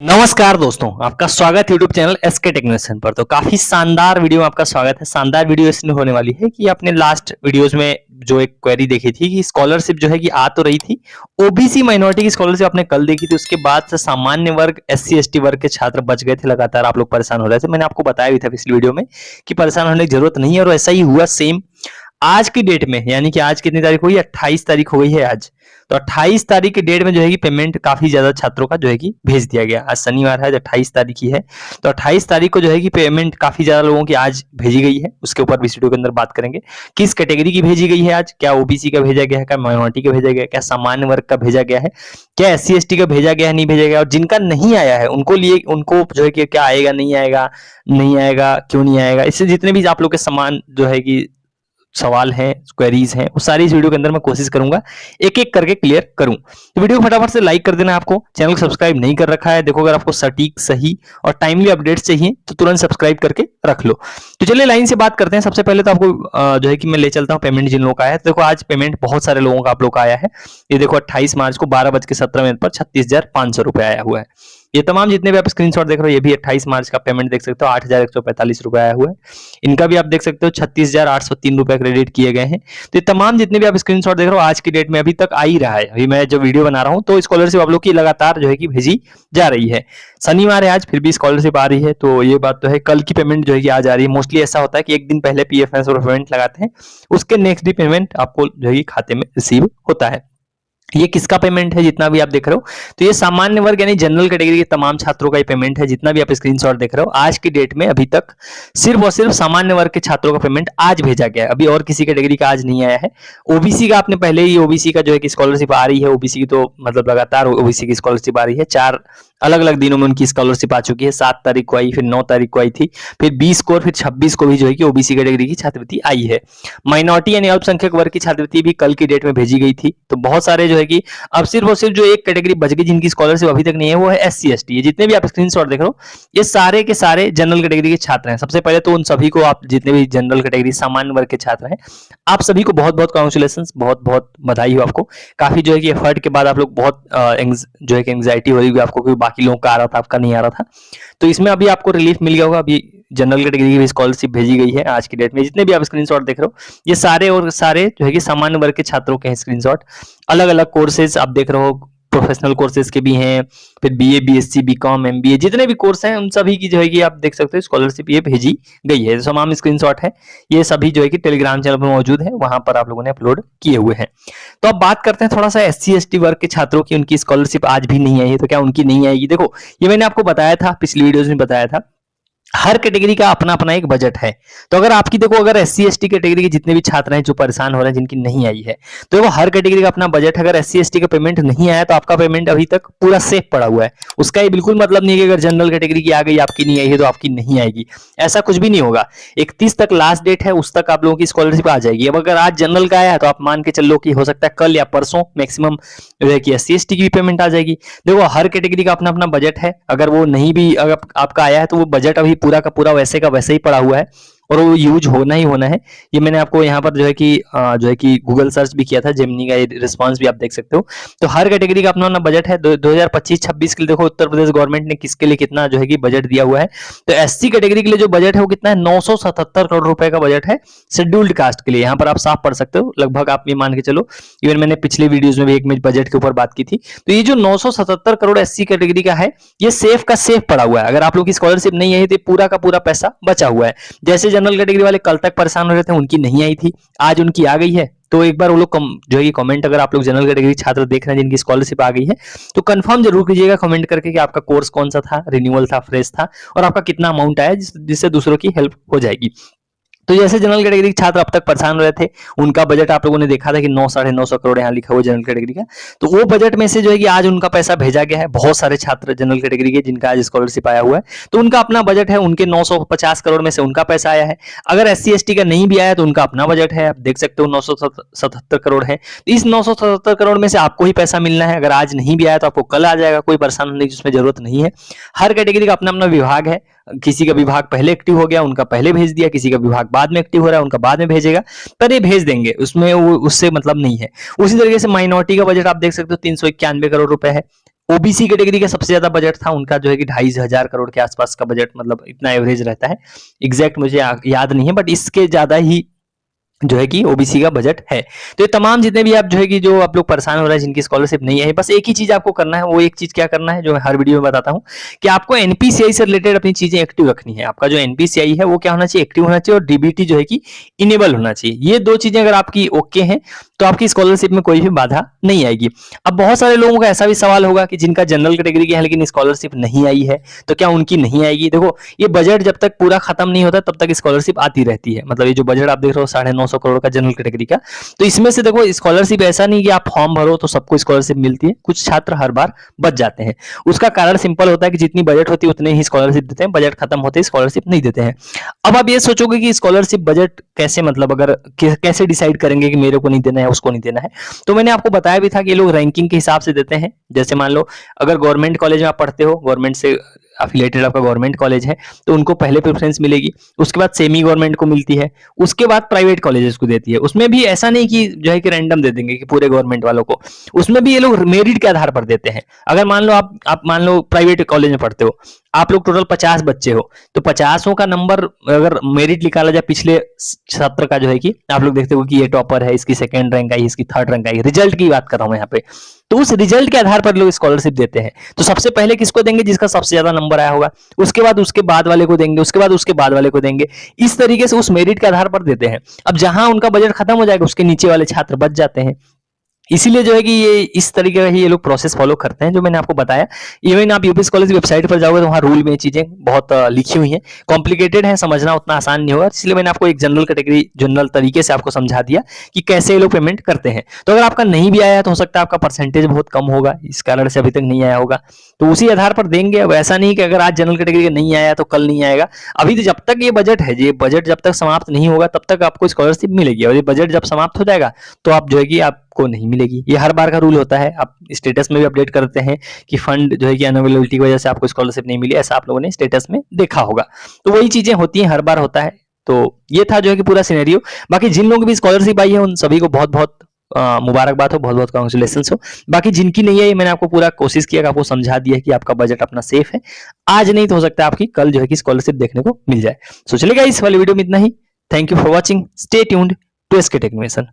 नमस्कार दोस्तों, आपका स्वागत है यूट्यूब चैनल एसके टेक्नीशियन पर। तो काफी शानदार वीडियो में आपका स्वागत है। शानदार वीडियो इसलिए होने वाली है कि आपने लास्ट वीडियोस में जो एक क्वेरी देखी थी कि स्कॉलरशिप जो है कि आ तो रही थी, ओबीसी माइनॉरिटी की स्कॉलरशिप आपने कल देखी थी, उसके बाद से सामान्य वर्ग एससी एसटी वर्ग के छात्र बच गए थे। लगातार आप लोग परेशान हो रहे थे। मैंने आपको बताया भी था पिछली वीडियो में कि परेशान होने की जरूरत नहीं है, और ऐसा ही हुआ सेम आज की डेट में। यानी कि आज कितनी तारीख हुई, 28 तारीख हो गई है आज। तो 28 तारीख की डेट में जो है कि पेमेंट काफी ज्यादा छात्रों का जो है कि भेज दिया गया। आज शनिवार है, 28 तारीख ही है। तो 28 तारीख को जो है कि पेमेंट काफी ज्यादा लोगों की आज भेजी गई है। उसके ऊपर इस वीडियो के अंदर बात करेंगे किस कैटेगरी की भेजी गई है आज। क्या ओबीसी का भेजा गया है, क्या माइनॉरिटी का भेजा गया है, क्या सामान्य वर्ग का भेजा गया है, क्या एससी एसटी का भेजा गया है, नहीं भेजा गया, और जिनका नहीं आया है उनको लिए उनको जो है कि क्या आएगा, नहीं आएगा, नहीं आएगा, क्यों नहीं आएगा, इससे जितने भी आप लोग के समान जो है कि सवाल हैं, क्वेरीज हैं, वो सारी इस वीडियो के अंदर मैं कोशिश करूंगा एक एक करके क्लियर करूं। तो वीडियो को फटाफट से लाइक कर देना। आपको चैनल को सब्सक्राइब नहीं कर रखा है, देखो अगर आपको सटीक, सही और टाइमली अपडेट्स चाहिए तो तुरंत सब्सक्राइब करके रख लो। तो चलिए लाइन से बात करते हैं। सबसे पहले तो आपको जो है कि मैं ले चलता हूं पेमेंट जिन लोगों का आया है। तो देखो आज पेमेंट बहुत सारे लोगों का आप लोग का आया है। ये देखो 28 मार्च को 12:17 पर 36,500 रुपए आया हुआ है। ये तमाम जितने भी आप स्क्रीनशॉट देख रहे हो, ये भी 28 मार्च का पेमेंट देख सकते हो, 8,145 रुपए आया हुआ है। इनका भी आप देख सकते हो 36,803 रुपए क्रेडिट किए गए हैं। तो ये तमाम जितने भी आप स्क्रीनशॉट देख रहे हो आज की डेट में अभी तक आ ही रहा है। अभी मैं जो वीडियो बना रहा हूं तो स्कॉलरशिप आप लोग की लगातार जो है कि भेजी जा रही है। शनिवार है आज, फिर भी स्कॉलरशिप आ रही है। तो ये बात तो है, कल की पेमेंट जो है कि आज आ रही है। मोस्टली ऐसा होता है कि एक दिन पहले पीएफएस और पेमेंट लगाते हैं, उसके नेक्स्ट डे पेमेंट आपको जो है कि खाते में रिसीव होता है। ये किसका पेमेंट है जितना भी आप देख रहे हो, तो ये सामान्य वर्ग यानी जनरल कैटेगरी के तमाम छात्रों का ये पेमेंट है। जितना भी आप स्क्रीनशॉट देख रहे हो आज की डेट में अभी तक सिर्फ और सिर्फ सामान्य वर्ग के छात्रों का पेमेंट आज भेजा गया है। अभी और किसी कैटेगरी का आज नहीं आया है। ओबीसी का आपने पहले ही, ओबीसी का जो है कि स्कॉलरशिप आ रही है। ओबीसी की तो मतलब लगातार ओबीसी की स्कॉलरशिप आ रही है। 4 अलग अलग दिनों में उनकी स्कॉलरशिप आ चुकी है। 7 तारीख को आई, फिर 9 तारीख को आई थी, फिर 20 को और फिर 26 को भी जो है कि ओबीसी कैटेगरी की छात्रवृत्ति आई है। माइनॉरिटी यानी अल्पसंख्यक वर्ग की छात्रवृत्ति भी कल की डेट में भेजी गई थी। तो बहुत सारे जो है कि अब सिर्फ और सिर्फ जो एक कैटेगरी बच गई जिनकी स्कॉलरशिप अभी तक नहीं है, वो है एससी एसटी। ये जितने भी आप स्क्रीनशॉट देख रहे हो, ये सारे के सारे जनरल कैटेगरी के छात्र हैं। सबसे पहले तो उन सभी को, आप जितने भी जनरल कैटेगरी सामान्य वर्ग के छात्र हैं, आप सभी को बहुत बहुत कांग्रेचुलेशन, बहुत बहुत बधाई हो आपको। काफी जो है कि एफर्ट के बाद आप लोग बहुत जो है कि एंग्जाइटी हो रही होगी आपको, क्योंकि बाकी लोगों का आ रहा था, आपका नहीं आ रहा था। तो इसमें अभी आपको रिलीफ मिल गया होगा। अभी जनरल कैटेगरी की भी स्कॉलरशिप भेजी गई है आज की डेट में। जितने भी आप स्क्रीनशॉट देख रहे हो, ये सारे और सारे जो है कि सामान्य वर्ग के छात्रों के हैं स्क्रीनशॉट। अलग अलग कोर्सेज आप देख रहे हो, प्रोफेशनल कोर्सेज के भी हैं, फिर बीए, बीएससी, बीकॉम, एमबीए, जितने भी कोर्स हैं उन सभी की जो है कि आप देख सकते हो स्कॉलरशिप ये भेजी गई है। तमाम स्क्रीनशॉट है, ये सभी जो है कि टेलीग्राम चैनल पर मौजूद है, वहां पर आप लोगों ने अपलोड किए हुए हैं। तो अब बात करते हैं थोड़ा सा एससी एसटी वर्ग के छात्रों की। उनकी स्कॉलरशिप आज भी नहीं आई है, तो क्या उनकी नहीं आएगी? देखो, ये मैंने आपको बताया था, पिछली वीडियोज में बताया था, हर कैटेगरी का अपना अपना एक बजट है। तो अगर आपकी देखो, अगर एससी एसटी कैटेगरी के जितने भी छात्र हैं जो परेशान हो रहे हैं, जिनकी नहीं आई है, तो देखो हर कैटेगरी का अपना बजट है। अगर एससी एसटी का पेमेंट नहीं आया तो आपका पेमेंट अभी तक पूरा सेफ पड़ा हुआ है। उसका ये बिल्कुल मतलब नहीं है कि अगर जनरल कैटेगरी की आ गई, आपकी नहीं आई है तो आपकी नहीं आएगी। ऐसा कुछ भी नहीं होगा। 31 तक लास्ट डेट है, उस तक आप लोगों की स्कॉलरशिप आ जाएगी। अब अगर आज जनरल का आया है तो आप मान के चलो कि हो सकता है कल या परसों मैक्सिमम जो है कि एससी एसटी की भी पेमेंट आ जाएगी। देखो हर कैटेगरी का अपना अपना बजट है। अगर वो नहीं भी, अगर आपका आया है तो वो बजट अभी पूरा का पूरा वैसे का वैसे ही पड़ा हुआ है, और वो यूज होना ही होना है। ये मैंने आपको यहाँ पर जो है कि गूगल सर्च भी किया था, जेमिनी का रिस्पांस भी आप देख सकते हो। तो हर कैटेगरी का अपना अपना बजट है। 2025-26 के लिए देखो उत्तर प्रदेश गवर्नमेंट ने किसके लिए कितना जो है कि बजट दिया हुआ है। तो एससी कैटेगरी के लिए जो बजट है वो कितना है, 977 करोड़ रुपए का बजट है शेड्यूल्ड कास्ट के लिए। यहाँ पर आप साफ पढ़ सकते हो, लगभग आप ये मान के चलो। इवन मैंने पिछले वीडियोज में भी एक में बजट के ऊपर बात की थी। तो ये जो 977 करोड़ एससी कैटेगरी का है, ये सेफ का सेफ पड़ा हुआ है। अगर आप लोग की स्कॉलरशिप नहीं आई तो पूरा का पूरा पैसा बचा हुआ है। जैसे जनरल कैटेगरी वाले कल तक परेशान हो रहे थे, उनकी नहीं आई थी, आज उनकी आ गई है। तो एक बार वो लोग जो है कमेंट, अगर आप लोग जनरल कैटेगरी छात्र देख रहे हैं जिनकी स्कॉलरशिप आ गई है, तो कंफर्म जरूर कीजिएगा कमेंट करके कि आपका कोर्स कौन सा था, रिन्यूअल था, फ्रेश था, और आपका कितना अमाउंट आया, जिससे दूसरों की हेल्प हो जाएगी। तो जैसे जनरल कैटेगरी के छात्र अब तक परेशान हो रहे थे, उनका बजट आप लोगों ने देखा था कि 9-9.5 करोड़ यहाँ लिखा हुआ जनरल कैटेगरी का। तो वो बजट में से जो है कि आज उनका पैसा भेजा गया है। बहुत सारे छात्र जनरल कैटेगरी के जिनका आज स्कॉलरशिप आया हुआ है, तो उनका अपना बजट है। उनके 950 करोड़ में से उनका पैसा आया है। अगर एससी एसटी का नहीं भी आया तो उनका अपना बजट है, आप देख सकते हो 977 करोड़ है। इस 977 करोड़ में से आपको ही पैसा मिलना है। अगर आज नहीं भी आया तो आपको कल आ जाएगा, कोई परेशान होने की उसमें जरूरत नहीं है। हर कैटेगरी का अपना अपना विभाग है। किसी का विभाग पहले एक्टिव हो गया, उनका पहले भेज दिया, किसी का विभाग बाद में एक्टिव हो रहा है, उनका बाद में भेजेगा, पर ये भेज देंगे, उसमें उससे मतलब नहीं है। उसी तरीके से माइनॉरिटी का बजट आप देख सकते हो 391 करोड़ रुपए है। ओबीसी कैटेगरी का सबसे ज्यादा बजट था, उनका जो है कि 2,500 करोड़ के आसपास का बजट, मतलब इतना एवरेज रहता है। एग्जैक्ट मुझे याद नहीं है, बट इसके ज्यादा ही जो है कि ओबीसी का बजट है। तो ये तमाम जितने भी आप जो है कि जो आप लोग परेशान हो रहे हैं जिनकी स्कॉलरशिप नहीं है, बस एक ही चीज आपको करना है, वो एक चीज क्या करना है जो मैं हर वीडियो में बताता हूं, कि आपको एनपीसीआई से रिलेटेड अपनी चीजें एक्टिव रखनी है। आपका जो एनपीसीआई है वो क्या होना चाहिए, एक्टिव होना चाहिए, और डीबीटी जो है कि इनेबल होना चाहिए। ये दो चीजें अगर आपकी ओके हैं तो आपकी स्कॉलरशिप में कोई भी बाधा नहीं आएगी। अब बहुत सारे लोगों का ऐसा भी सवाल होगा कि जिनका जनरल कैटेगरी की है लेकिन स्कॉलरशिप नहीं आई है, तो क्या उनकी नहीं आएगी? देखो, ये बजट जब तक पूरा खत्म नहीं होता तब तक स्कॉलरशिप आती रहती है। मतलब ये जो बजट आप देख रहे हो 950 करोड़ का जनरल कैटेगरी का, तो इसमें से देखो स्कॉलरशिप ऐसा नहीं कि आप फॉर्म भरो तो सबको स्कॉलरशिप मिलती है, कुछ छात्र हर बार बच जाते हैं। उसका कारण सिंपल होता है कि जितनी बजट होती है उतने ही स्कॉलरशिप देते हैं, बजट खत्म होते ही स्कॉलरशिप नहीं देते हैं। अब आप ये सोचोगे कि स्कॉलरशिप बजट कैसे, मतलब अगर कैसे डिसाइड करेंगे कि मेरे को नहीं देना है उसको नहीं देना है? तो मैंने आपको बताया भी था कि ये लोग रैंकिंग के हिसाब से देते हैं। जैसे मान लो अगर गवर्नमेंट कॉलेज में आप पढ़ते हो, गवर्नमेंट से अफिलिएटेड आपका गवर्नमेंट कॉलेज है, तो उनको पहले प्रेफरेंस मिलेगी, उसके बाद सेमी गवर्नमेंट को मिलती है, उसके बाद प्राइवेट कॉलेजेस को देती है। उसमें भी ऐसा नहीं कि जो है कि रैंडम दे देंगे कि पूरे गवर्नमेंट वालों को, उसमें भी ये लोग मेरिट के आधार पर देते हैं। अगर मान लो आप मान लो प्राइवेट कॉलेज में पढ़ते हो, आप लोग टोटल 50 बच्चे हो, तो 50 का नंबर अगर मेरिट निकाला जाए पिछले सत्र का, जो है कि आप लोग देखते हो कि ये टॉपर है, इसकी सेकंड रैंक आई, इसकी थर्ड रैंक आई, रिजल्ट की बात कर रहा हूं यहाँ पे, तो उस रिजल्ट के आधार पर लोग स्कॉलरशिप देते हैं। तो सबसे पहले किसको देंगे, जिसका सबसे ज्यादा नंबर आया होगा, उसके बाद उसके बाद वाले को देंगे, उसके बाद उसके बाद वाले को देंगे। इस तरीके से उस मेरिट के आधार पर देते हैं। अब जहां उनका बजट खत्म हो जाएगा उसके नीचे वाले छात्र बच जाते हैं। इसीलिए जो है कि ये इस तरीके का ही ये लोग प्रोसेस फॉलो करते हैं जो मैंने आपको बताया। इवन आप यूपीएस कॉलेज की वेबसाइट पर जाओगे तो वहाँ रूल में ये चीजें बहुत लिखी हुई हैं, कॉम्प्लिकेटेड है, समझना उतना आसान नहीं होगा। इसलिए मैंने आपको एक जनरल कैटेगरी, जनरल तरीके से आपको समझा दिया कि कैसे ये लोग पेमेंट करते हैं। तो अगर आपका नहीं भी आया तो हो सकता है आपका परसेंटेज बहुत कम होगा, इस कारण से अभी तक नहीं आया होगा, तो उसी आधार पर देंगे। अब ऐसा नहीं कि अगर आज जनरल कैटेगरी का नहीं आया तो कल नहीं आएगा। अभी तो जब तक ये बजट है, ये बजट जब तक समाप्त नहीं होगा तब तक आपको स्कॉलरशिप मिलेगी, और ये बजट जब समाप्त हो जाएगा तो आप जो है कि आपको नहीं मिलेगी। ये हर बार का रूल होता है। आप स्टेटस में भी अपडेट करते हैं कि फंड जो है कि अनअवेलेबिलिटी की वजह से आपको स्कॉलरशिप नहीं मिली, ऐसा आप लोगों ने स्टेटस में देखा होगा। तो वही चीजें होती हैं, हर बार होता है। तो ये था जो है कि पूरा सिनेरियो। बाकी जिन लोगों की भी स्कॉलरशिप आई है उन सभी को बहुत बहुत मुबारकबाद हो, बहुत बहुत कांग्रेचुलेशन हो। बाकी जिनकी नहीं है, मैंने आपको पूरा कोशिश किया कि आपको समझा दिया कि आपका बजट अपना सेफ है। आज नहीं तो हो सकता है आपकी कल जो है कि स्कॉलरशिप देखने को मिल जाए। सो चलेगा इस वाली वीडियो में इतना ही। Thank you for watching, stay tuned to SK tech innovation.